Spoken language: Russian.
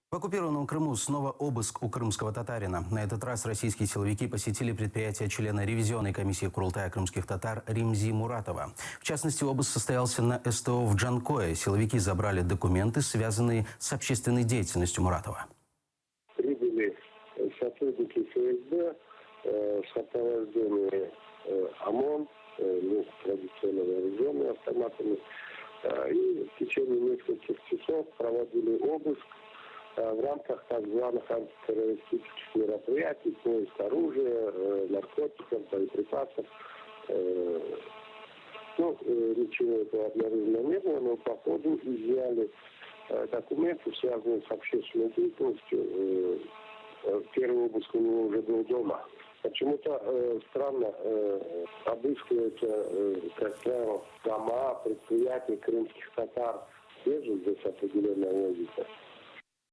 В оккупированном Крыму снова обыск у крымского татарина. На этот раз российские силовики посетили предприятие члена ревизионной комиссии Курултая крымских татар Римзи Муратова. В частности, обыск состоялся на СТО в Джанкое. Силовики забрали документы, связанные с общественной деятельностью Муратова. Прибыли сотрудники ФСБ в сопровождении ОМОН, традиционно вооруженными автоматами. И в течение нескольких часов проводили обыск в рамках так званых антитеррористических мероприятий, поиск оружия, наркотиков, боеприпасов. Ничего этого обнаружено не было, но по ходу изъяли документы, связанные с общественной деятельностью. Первый обыск у него уже был дома. Почему-то странно обыскиваются, как правило, дома, предприятия крымских татар. Есть же здесь определенная логика.